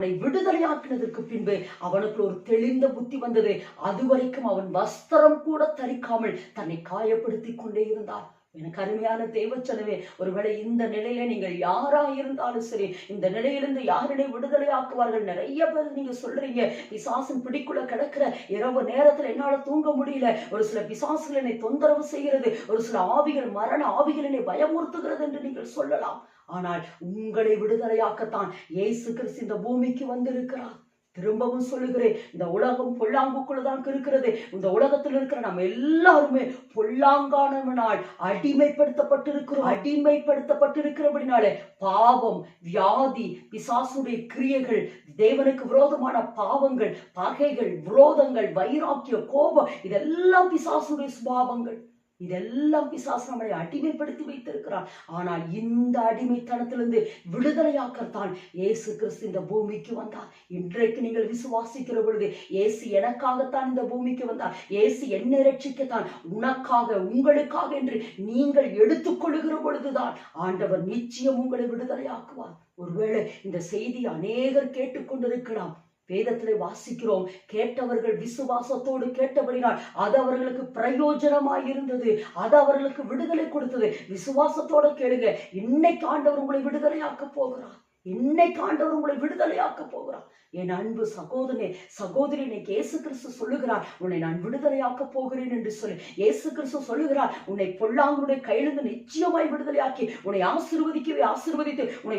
அவனை விடுதலையாக்கினதற்கு பின்பு அவனுக்கு ஒரு தெளிந்த புத்தி வந்தது. அதுவரைக்கும் அவன் வஸ்திரம் கூட தரிக்காமல் தன்னை காயப்படுத்திக் கொண்டே இருந்தான். எனக்கு அருமையான தேவச்சனவே, ஒருவேளை இந்த நிலையில நீங்கள் யாரா இருந்தாலும் சரி, இந்த நிலையிலிருந்து யாரினை விடுதலை ஆக்குவார்கள்? நிறைய பேர் நீங்க சொல்றீங்க, பிசாசின் பிடிக்குள்ள கிடக்கிற, இரவு நேரத்துல என்னால தூங்க முடியல, ஒரு சில பிசாசுகள் என்னை தொந்தரவு செய்கிறது, ஒரு சில ஆவிகள், மரண ஆவிகள் என்னை பயமுறுத்துகிறது என்று நீங்கள் சொல்லலாம். ஆனால் உங்களை விடுதலையாக்கத்தான் இயேசு கிறிஸ்து இந்த பூமிக்கு வந்திருக்கிறார். திரும்பவும் சொல்லுகிறேன், இந்த உலகம் பொல்லாங்குக்குள்ளதான் இருக்கிறது. இந்த உலகத்தில் இருக்கிற நம்ம எல்லாருமே பொல்லாங்கானவனால் அடிமைப்படுத்தப்பட்டிருக்கிறபடினாலே பாவம், வியாதி, பிசாசுடைய கிரியைகள், தேவனுக்கு விரோதமான பாவங்கள், பகைகள், விரோதங்கள், வைராக்கிய, கோபம், இதெல்லாம் பிசாசுடைய சுபாவங்கள். இதெல்லாம் பிசாசு நம்மளை அடிமைப்படுத்தி வைத்திருக்கிறான். ஆனால் இந்த அடிமைத்தனத்திலிருந்து விடுதலையாக்கத்தான் இயேசு கிறிஸ்து இந்த பூமிக்கு வந்தார். இன்றைக்கு நீங்கள் விசுவாசிக்கிற பொழுது, இயேசு எனக்காகத்தான் இந்த பூமிக்கு வந்தார், இயேசு என்னை ரட்சிக்கத்தான், உனக்காக, உங்களுக்காக என்று நீங்கள் எடுத்துக்கொள்ளுகிற பொழுதுதான் ஆண்டவர் நிச்சயம் உங்களை விடுதலையாக்குவார். ஒருவேளை இந்த செய்தி அநேகர் கேட்டுக்கொண்டிருக்கலாம். வேதத்திலே வாசிக்கிறோம், கேட்டவர்கள் விசுவாசத்தோடு கேட்டபடினால் அது அவர்களுக்கு பிரயோஜனமாய் இருந்தது, அது அவர்களுக்கு விடுதலை கொடுத்தது. விசுவாசத்தோடு கேளுங்க, இன்னைக்கு ஆண்டவர் உங்களை விடுதலையாக்க போகிறார். இன்னைக்கு ஆண்டவர் உங்களை விடுதலையாக்க போகிறார். என் அன்பு சகோதரனே, சகோதரி, இன்னைக்கு இயேசு கிறிஸ்து சொல்லுகிறார், உன்னை நான் விடுதலையாக்க போகிறேன் என்று சொல்லி. இயேசு கிறிஸ்து சொல்லுகிறார், உன்னை பொல்லாங்களுடைய கையிலிருந்து நிச்சயமாய் விடுதலையாக்கி உன்னை ஆசீர்வதித்து உன்னை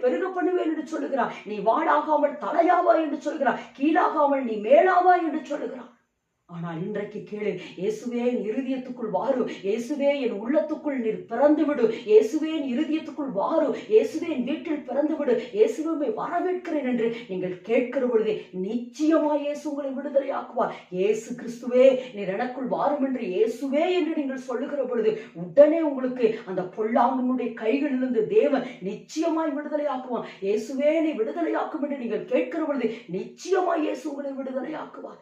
பெருக பண்ணுவேன் என்று சொல்லுகிறார். நீ வாடாகாமல் தலையாவாய் என்று சொல்கிறார், கீழாகாமல் நீ மேலாவாய் என்று சொல்லுகிறார். ஆனால் இன்றைக்கு கேளு, இயேசுவே என் இருதயத்துக்குள் வாரு, இயேசுவே என் உள்ளத்துக்குள் நீர் பிறந்து விடு, இயேசுவே என் இருதயத்துக்குள் வாரு, இயேசுவே என் வீட்டில் பிறந்து விடு, இயேசுவே வரவேற்கிறேன் என்று நீங்கள் கேட்கிற பொழுது நிச்சயமாய் இயேசு உங்களை விடுதலையாக்குவார். இயேசு கிறிஸ்துவே நீர் எனக்குள் வாரும் என்று இயேசுவே என்று நீங்கள் சொல்லுகிற பொழுது உடனே உங்களுக்கு அந்த பொல்லாங்கனுடைய கைகளிலிருந்து தேவன் நிச்சயமாய் விடுதலையாக்குவார். இயேசுவே நீ விடுதலையாக்கும் என்று நீங்கள் கேட்கிற பொழுது நிச்சயமாய் இயேசு உங்களை விடுதலையாக்குவார்.